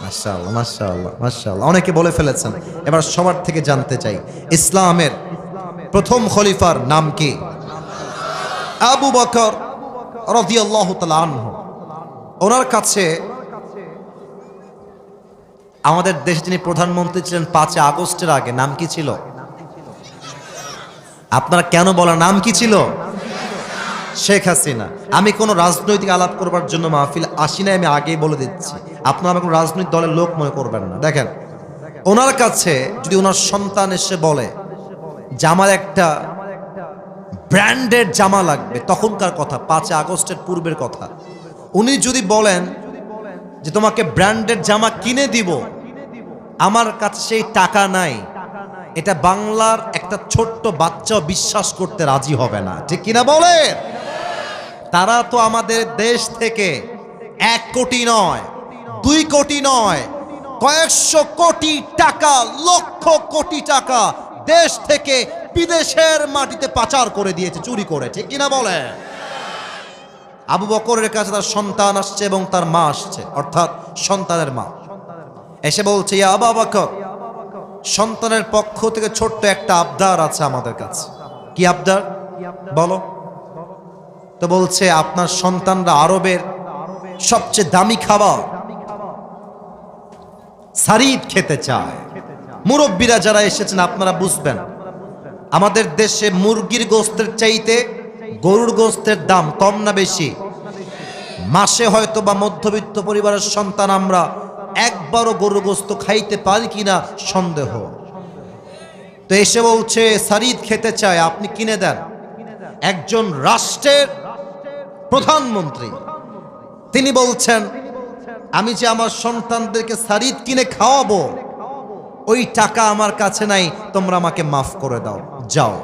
মাশাআল্লাহ মাশাআল্লাহ মাশাআল্লাহ, অনেকে বলে ফেলেছেন। এবার সবার থেকে জানতে চাই, ইসলামের প্রথম খলিফার নাম কি? আবু বকর রাদিয়াল্লাহু তাআলা আনহু। ওনার কাছে আমাদের দেশে যিনি প্রধানমন্ত্রী ছিলেন 5 আগস্টের আগে, নাম কি ছিল? আপনারা কেন বলেন নাম কি ছিল? শেখ হাসিনা। আমি কোনো রাজনৈতিক আলাপ করবার জন্য মাহফিল আসি না, আমি আগেই বলে দিচ্ছি। আপনারা আমাকে রাজনৈতিক দলের লোক মনে করবেন না। দেখেন, ওনার কাছে যদি ওনার সন্তান এসে বলে যে আমার একটা ব্র্যান্ডেড জামা লাগবে, তখনকার কথা, 5 আগস্টের পূর্বের কথা, উনি যদি বলেন যে তোমাকে ব্র্যান্ডেড জামা কিনে দিব, আমার কাছে সেই টাকা নাই, এটা বাংলার একটা ছোট্ট বাচ্চা বিশ্বাস করতে রাজি হবে না, ঠিক কিনা বলেন? তারা তো আমাদের দেশ থেকে 1 কোটি নয়, 2 কোটি নয়, কয়েকশো কোটি টাকা, লক্ষ কোটি টাকা দেশ থেকে বিদেশের মাটিতে পাচার করে দিয়েছে, চুরি করে, ঠিক কিনা বলে? আবু বকরের কাছে তার সন্তান আসছে এবং তার মা আসছে, অর্থাৎ সন্তানের মা এসে বলছে, ইয়া আবু বকর, সন্তানের পক্ষ থেকে ছোট্ট একটা আবদার আছে আমাদের কাছে। কি আবদার বলো? তো বলছে, আপনার সন্তানরা আরবের সবচেয়ে দামি খাবার সারিদ খেতে চায়। মুরব্বীরা যারা এসেছেন আপনারা বুঝবেন, আমাদের দেশে মুরগির গোস্তের চাইতে গরুর গোস্তের দাম কম না বেশি? মাসে হয়তো বা মধ্যবিত্ত পরিবারের সন্তান আমরা একবারও গরুর গোস্ত খাইতে পারি কিনা সন্দেহ। তো এসে বলছে সারিদ খেতে চায়, আপনি কিনে দেন। একজন রাষ্ট্রের প্রধানমন্ত্রী তিনি বলছেন, আমি যে আমার সন্তানদেরকে সারিদ কিনে খাওয়াবো, ওই টাকা আমার কাছে নাই, তোমরা আমাকে মাফ করে দাও, যাও।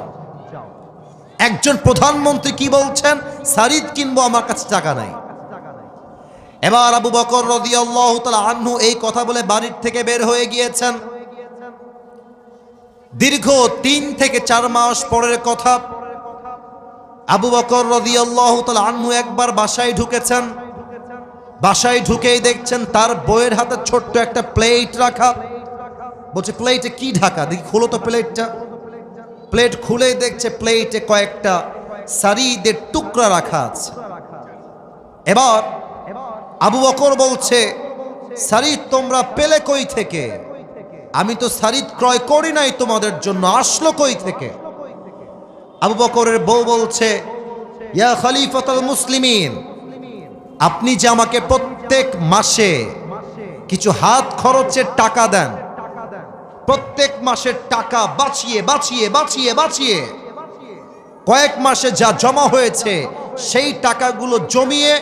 একজন প্রধানমন্ত্রী কি বলছেন? সারিদ কিনবো, আমার কাছে টাকা নাই। এবার আবু বকর রাদিয়াল্লাহু তাআলা আনহু এই কথা বলে বাড়ির থেকে বের হয়ে গিয়েছেন। দীর্ঘ 3 থেকে 4 মাস পরের কথা, আবু বকর রাদিয়াল্লাহু তাআলা আনহু একবার বাসায় ঢুকেছেন। বাসায় ঢুকেই দেখছেন তার বউয়ের হাতে ছোট্ট একটা প্লেট রাখা। বলছে, প্লেটে কি ঢাকা? দেখি খোলো তো প্লেটটা। প্লেট খুলেই দেখছে প্লেটে কয়েকটা সারিদের টুকরা রাখা আছে। এবার আবু বকর বলছে, সারিদ তোমরা পেলে কই থেকে? আমি তো সারিদ ক্রয় করি নাই তোমাদের জন্য, আসলো কই থেকে? আবু বকরের বউ বলছে, ইয়া খলিফাতুল মুসলিমিন, আপনি যে আমাকে প্রত্যেক মাসে কিছু হাত খরচের টাকা দেন, প্রত্যেক মাসের টাকা বাঁচিয়ে বাঁচিয়ে বাঁচিয়ে বাঁচিয়ে কয়েক মাসে যা জমা হয়েছে, সেই টাকাগুলো জমিয়ে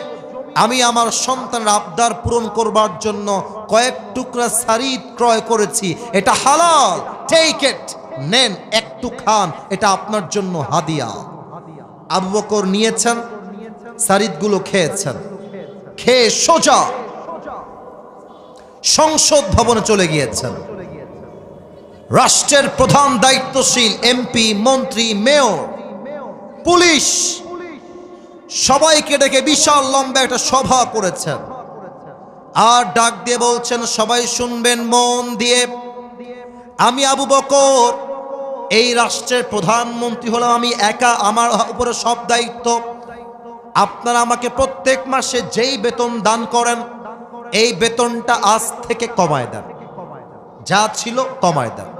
আমি আমার সন্তানের আবদার পূরণ করবার জন্য কয়েক টুকরা সারিদ ক্রয় করেছি, এটা হালাল, টেক ইট, নেন, একটু খান, এটা আপনার জন্য হাদিয়া। আবু বকর নিয়েছেন, সারিদগুলো খেয়েছেন, খেয়ে সোজা সংসদ ভবনে চলে গিয়েছেন। রাষ্ট্রের প্রধান দায়িত্বশীল এমপি, মন্ত্রী, মেয়র, পুলিশ সবাইকে ডেকে বিশাল লম্বা একটা সভা করেছেন। আর ডাক দিয়ে বলছেন, সবাই শুনবেন মন দিয়ে, আমি আবু বকর এই রাষ্ট্রের প্রধানমন্ত্রী হলাম, আমি একা, আমার উপরে সব দায়িত্ব। আপনারা আমাকে প্রত্যেক মাসে যেই বেতন দান করেন, এই বেতনটা আজ থেকে কমায় দেন, যা ছিল কমায় দেন।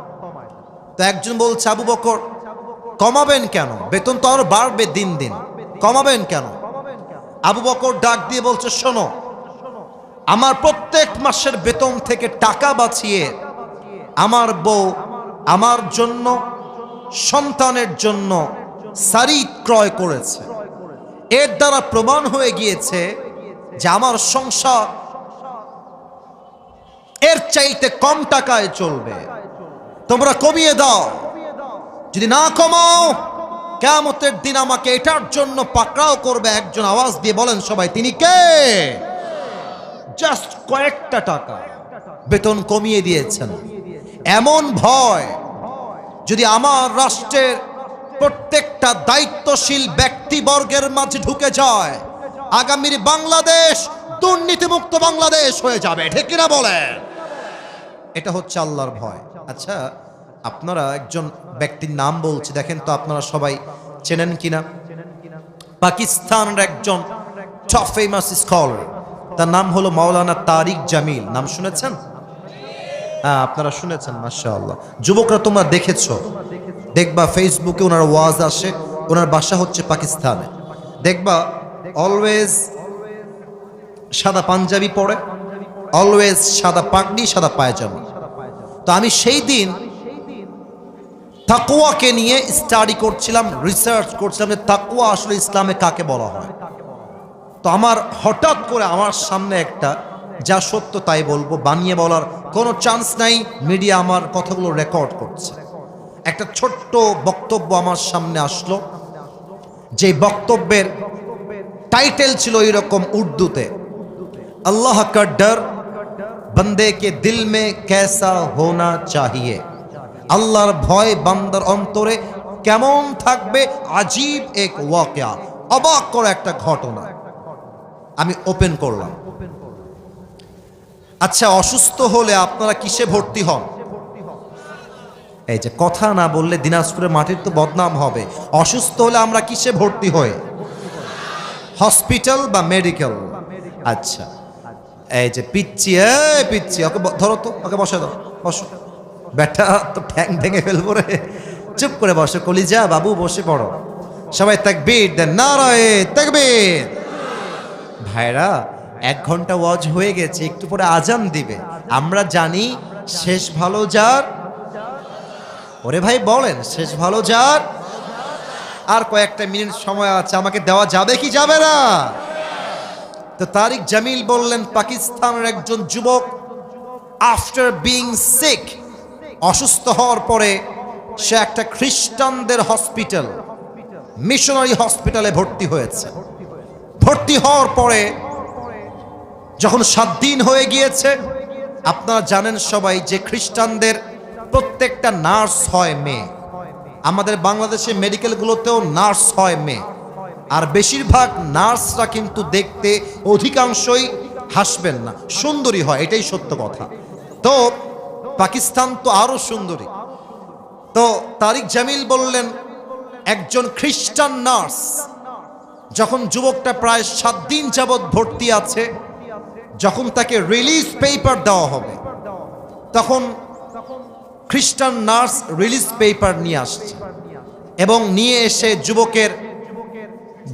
তো একজন বলছে, আবু বকর কমাবেন কেন? বেতন তো আরো বাড়বে দিন দিন, কমাবেন কেন? আবু বকর ডাক দিয়ে বলছে, শোনো, আমার প্রত্যেক মাসের বেতন থেকে টাকা বাঁচিয়ে আমার বউ আমার জন্য, সন্তানের জন্য সারিদ ক্রয় করেছে। এর দ্বারা প্রমাণ হয়ে গিয়েছে যে আমার সংসার এর চাইতে কম টাকায় চলবে, তোমরা কমিয়ে দাও। যদি না কমাও, কিয়ামতের দিন আমাকে এটার জন্য পাকড়াও করবে একজন। আওয়াজ দিয়ে বলেন সবাই, তিনি কে? জাস্ট কয়েকটা টাকা বেতন কমিয়ে দিয়েছেন। এমন ভয় যদি আমার রাষ্ট্রের প্রত্যেকটা দায়িত্বশীল ব্যক্তিবর্গের মাঝে ঢুকে যায়, আগামীর বাংলাদেশ দুর্নীতিমুক্ত বাংলাদেশ হয়ে যাবে। ঠিক কিনা বলেন? এটা হচ্ছে আল্লাহর ভয়। আচ্ছা, আপনারা একজন ব্যক্তির নাম বলছি, দেখেন তো আপনারা সবাই চেনেন কিনা। পাকিস্তানের একজন টপ ফেমাস স্কলার, তার নাম হলো মাওলানা তারিক জামিল। নাম শুনেছেন? হ্যাঁ, আপনারা শুনেছেন, মাশাআল্লাহ। যুবকরা তোমরা দেখেছো, দেখবা ফেসবুকে ওনার ওয়াজ আসে। ওনার বাসা হচ্ছে পাকিস্তানে। দেখবা অলওয়েজ সাদা পাঞ্জাবি পরে, অলওয়েজ সাদা পাগড়ি, সাদা পায়জামা। তো আমি সেই দিন তাকওয়াকে নিয়ে স্টাডি করছিলাম, রিসার্চ করছিলাম যে তাকওয়া আসলে ইসলামে কাকে বলা হয়। তো আমার হঠাৎ করে আমার সামনে একটা, যা সত্য তাই বলবো, বানিয়ে বলার কোনো চান্স নাই, মিডিয়া আমার কথাগুলো রেকর্ড করছে, একটা ছোট্ট বক্তব্য আমার সামনে আসলো। যে বক্তব্যের টাইটেল ছিল এরকম উর্দুতে, আল্লাহ কা ডর বন্দে কে দিল মে कैसा होना चाहिए। আল্লাহর ভয় বান্দার অন্তরে কেমন থাকবে, আজীব এক ওয়াকিয়া, অবাক করা একটা ঘটনা আমি ওপেন করলাম। আচ্ছা, অসুস্থ হলে আপনারা কিসে ভর্তি হন? এই যে কথা না বললে দিনাজপুরের মাটির তো বদনাম হবে। অসুস্থ হলে আমরা কিসে ভর্তি হই? হসপিটাল বা মেডিকেল। আচ্ছা, এই যে পিচ্ছি, পিচ্ছি, ওকে ধরো তো, ওকে বসে দাও, বসো। ব্যাটা তো ঠ্যাং ভেঙে ফেলবো রে। চুপ করে বসো কলিজা বাবু, বসে পড়ো। সবাই তাকবীর দেন, নারায়ে তাকবীর। ভাইরা, 1 ঘন্টা ওয়াজ হয়ে গেছে, একটু পরে আজান দিবে। আমরা জানি শেষ ভালো যার। ওরে ভাই বলেন, শেষ ভালো যার। আর কয়েকটা মিনিট সময় আছে, আমাকে দেওয়া যাবে কি যাবে না? তো তারিক জামিল বললেন, পাকিস্তানের একজন যুবক আফটার বিং সিক, অসুস্থ হওয়ার পরে সে একটা খ্রিস্টানদের হসপিটাল, মিশনারি হসপিটালে ভর্তি হয়েছে। ভর্তি হওয়ার পরে যখন 7 দিন হয়ে গিয়েছে, আপনারা জানেন সবাই যে খ্রিস্টানদের প্রত্যেকটা নার্স হয় মেয়ে। আমাদের বাংলাদেশে মেডিকেলগুলোতেও নার্স হয় মেয়ে, আর বেশিরভাগ নার্সরা কিন্তু দেখতে অধিকাংশই হাসবেন না, সুন্দরী হয়, এটাই সত্য কথা। তো পাকিস্তান তো আরো সুন্দরী। তো তারিক জামিল বললেন, একজন খ্রিস্টান নার্স যখন যুবকটা প্রায় 7 দিন যাবৎ ভর্তি আছে, যখন তাকে রিলিজ পেপার দেওয়া হবে, তখন খ্রিস্টান নার্স রিলিজ পেপার নিয়ে আসছে এবং নিয়ে এসে যুবকের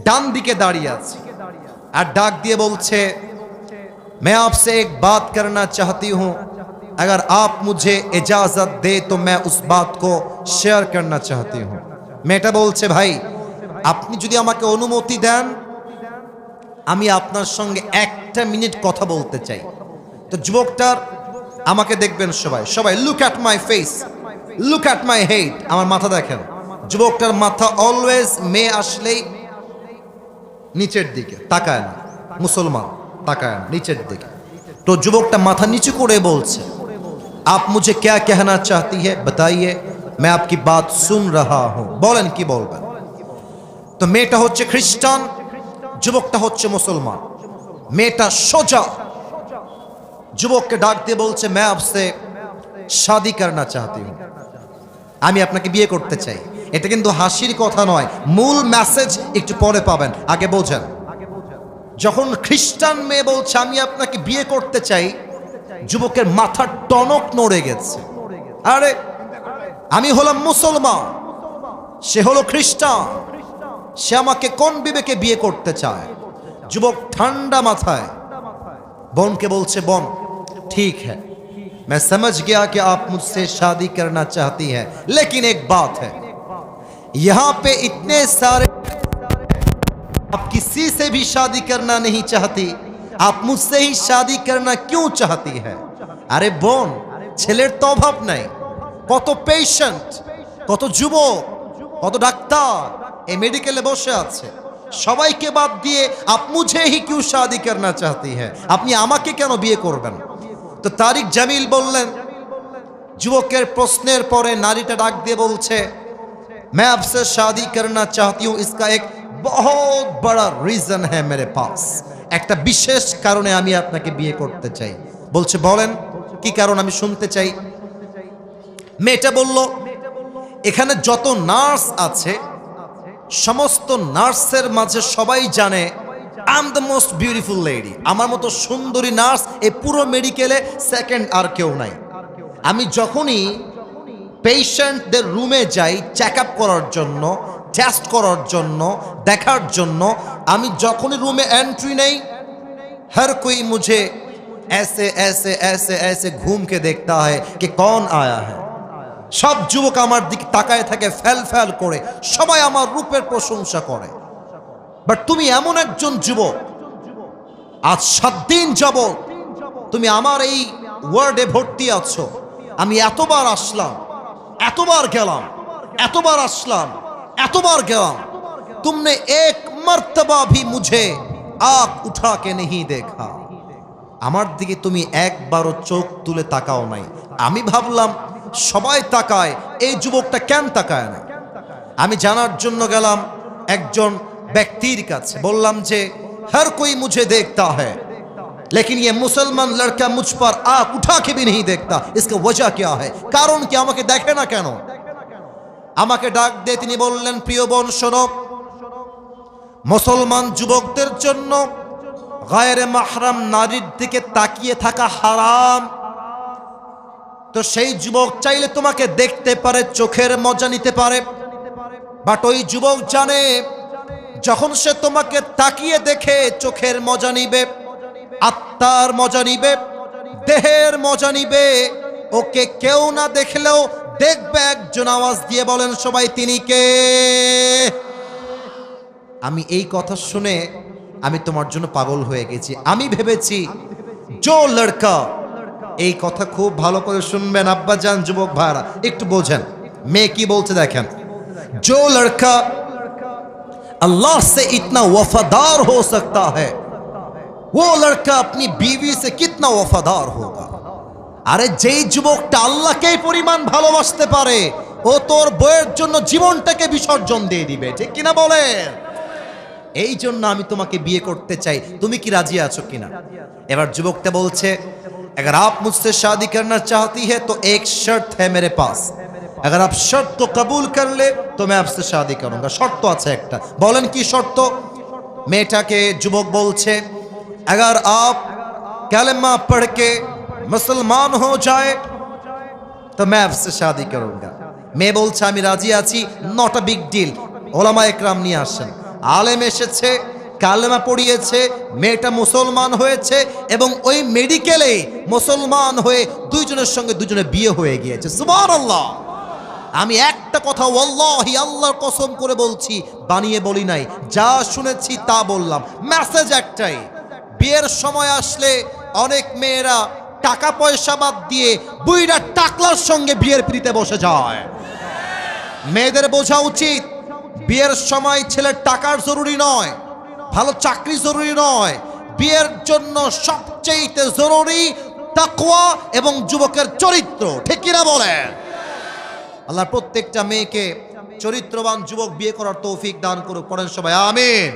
ডান দিকে দাঁড়িয়ে আছে আর ডাক দিয়ে বলছে, मैं आपसे एक बात करना चाहती हूं, अगर आप मुझे इजाजत दे तो मैं उस बात को शेयर करना चाहती हूं। মেয়েটা বলছে, ভাই আপনি যদি আমাকে অনুমতি দেন, আমি আপনার সঙ্গে 1 মিনিট কথা বলতে চাই। তো যুবকটার, আমাকে দেখবেন সবাই, সবাই look at my face, look at my head, আমার মাথা দেখেন। যুবকটার মাথা অলওয়েজ মেয়ে আসলেই নিচের দিকে তাকায় না, মুসলমান তাকায় না, নিচের দিকে। তো যুবকটা মাথা নিচু করে বলছে, आप मुझे क्या कहना चाहती है बताइए, मैं आपकी बात सुन रहा हूं। বলেন কি বলবেন। তো মেয়েটা হচ্ছে খ্রিস্টান, যুবকটা হচ্ছে মুসলমান। মেয়েটা সোজা যুবককে ডাক দিয়ে বলছে, मैं आपसे शादी करना चाहती हूं, আমি আপনাকে বিয়ে করতে চাই। এটা কিন্তু হাসির কথা নয়, মূল মেসেজ একটু পরে পাবেন, আগে বোঝেন। যখন খ্রিস্টান মেয়ে বলছে আমি আপনাকে বিয়ে করতে চাই, যুবকের মাথার টনক নড়ে গেছে। আরে আমি হলাম মুসলমান, সে হলো খ্রিস্টান, সে আমাকে কোন বিবেকে বিয়ে করতে চায়? যুবক ঠান্ডা মাথায় বোনকে বলছে, বোন ठीक है, मैं समझ गया कि आप मुझसे शादी करना चाहती हैं, लेकिन एक बात है, यहां पे इतने सारे, आप किसी से भी शादी करना नहीं चाहती, आप मुझसे ही शादी करना क्यों चाहती है? আরে বোন, ছেলের তো অভাব নাই। কত পেশেন্ট, কত যুবক, কত ডাক্তার এই মেডিকেলে বসে আছে। সবাইকে বাদ দিয়ে আপ মুঝে হি কিউ শাদি করনা চাহতি হ্যাঁ, আপনি আমাকে কেন বিয়ে করবেন? তো তারিক জামিল বললেন, যুবকের প্রশ্নের পরে নারীটা ডাক দিয়ে বলছে, मैं आपसे शादी करना चाहती हूँ, इसका एक बहुत बड़ा रीजन है मेरे पास। একটা বিশেষ কারণে আমি আপনাকে বিয়ে করতে চাই। বলছে বলেন কি কারণ, আমি শুনতে চাই। মেয়েটা বলল, এখানে যত নার্স আছে সমস্ত নার্সের মাঝে সবাই জানে I am the most beautiful lady. আমার মতো সুন্দরী নার্স এই পুরো মেডিকেলে সেকেন্ড আর কেউ নাই। আমি যখনই পেশেন্টদের রুমে যাই চেক আপ করার জন্য, টেস্ট করার জন্য, দেখার জন্য, আমি যখনই রুমে এন্ট্রি নেই, हर कोई मुझे ऐसे ऐसे ऐसे ऐसे घूम के देखता है कि कौन आया है। সব যুবক আমার দিকে তাকায় থাকে ফেল ফেল করে, সবাই আমার রূপের প্রশংসা করে। বাট তুমি এমন একজন যুবক, আজ 7 দিন যাবত তুমি আমার এই ওয়ার্ডে ভর্তি আছো। আমি এতবার আসলাম, এতবার গেলাম, এতবার আসলাম, এতবার গেলাম, तुमने एक मर्तबा भी मुझे आँख उठा के नहीं देखा। আমার দিকে তুমি একবারও চোখ তুলে তাকাও নাই। আমি ভাবলাম সবাই তাকায়, এই যুবকটা কেন তাকায় না? আমি জানার জন্য গেলাম একজন ব্যক্তির কাছে, বললাম যে हर कोई मुझे देखता है लेकिन ये मुसलमान लड़का मुझ पर आँख उठा के भी नहीं देखता, इसका वजह क्या है? কারণ কি, আমাকে দেখে না কেন? আমাকে ডাক দিয়ে তিনি বললেন, প্রিয় বোন শোনো, মুসলমান যুবকদের জন্য গায়রে মাহরাম নারীর দিকে তাকিয়ে থাকা হারাম। তো সেই যুবক চাইলে তোমাকে দেখতে পারে, চোখের মজা নিতে পারে, বাট ওই যুবক জানে যখন সে তোমাকে তাকিয়ে দেখে চোখের মজা নিবে, আত্মার মজা নিবে, দেহের মজা নিবে, ওকে কেউ না দেখলেও দেখবে একজন। আওয়াজ দিয়ে বলেন সবাই, তিনি কে? আমি এই কথা শুনে আমি তোমার জন্য পাগল হয়ে গেছি। আমি ভেবেছি জো লড়কা, এই কথা খুব ভালো করে শুনবেন আব্বা জান, যুবক ভাইরা একটু বোঝেন মেয়ে কি বলছে দেখেন। जो लड़का अल्लाह से इतना वफादार हो सकता है, वो लड़का अपनी बीवी से कितना वफादार होगा। আরে যেই যুবকটা আল্লাহকে পরিমাণ ভালোবাসতে পারে, ও তোর বউয়ের জন্য জীবনটাকে বিসর্জন দিয়ে দিবে, ঠিক কিনা বলেন? এই জন্য আমি তোমাকে বিয়ে করতে চাই, তুমি কি রাজি আছো কিনা? এবার যুবকটা বলছে, अगर आप मुझसे शादी करना चाहती है तो एक शर्त है मेरे पास, अगर आप शर्त तो कबूल कर ले तो मैं आपसे शादी करूंगा। শর্ত আছে একটা, বলেন কি শর্ত? মেয়েটাকে যুবক বলছে, अगर आप कलमा पढ़ के मुसलमान हो जाए तो मैं आपसे शादी करूंगा। মেয়ে বলছে আমি রাজি আছি, নট আ বিগ ডিল। ওলামা একরাম নিয়ে আসেন, আলেম এসেছে, কালেমা পড়িয়েছে, মেয়েটা মুসলমান হয়েছে এবং ওই মেডিকেলে মুসলমান হয়ে দুইজনের সঙ্গে দুজনে বিয়ে হয়ে গিয়েছে। সুবহানাল্লাহ। আমি একটা কথা ওয়াল্লাহি আল্লাহর কসম করে বলছি, বানিয়ে বলি নাই, যা শুনেছি তা বললাম। মেসেজ একটাই, বিয়ের সময় আসলে অনেক মেয়েরা টাকা পয়সা বাদ দিয়ে বুইড়া টাকলার সঙ্গে বিয়ের পিড়িতে বসে যায়। মেয়েদের বোঝা উচিত বিয়ের সময় ছেলের টাকার জরুরি নয়, ভালো চাকরি জরুরি নয়, বিয়ের জন্য সবচেয়ে জরুরি তাকওয়া এবং যুবকের চরিত্র, ঠিক কিনা বলেন? আল্লাহ প্রত্যেকটা মেয়েকে চরিত্রবান যুবক বিয়ে করার তৌফিক দান করুক, পড়েন সবাই আমিন।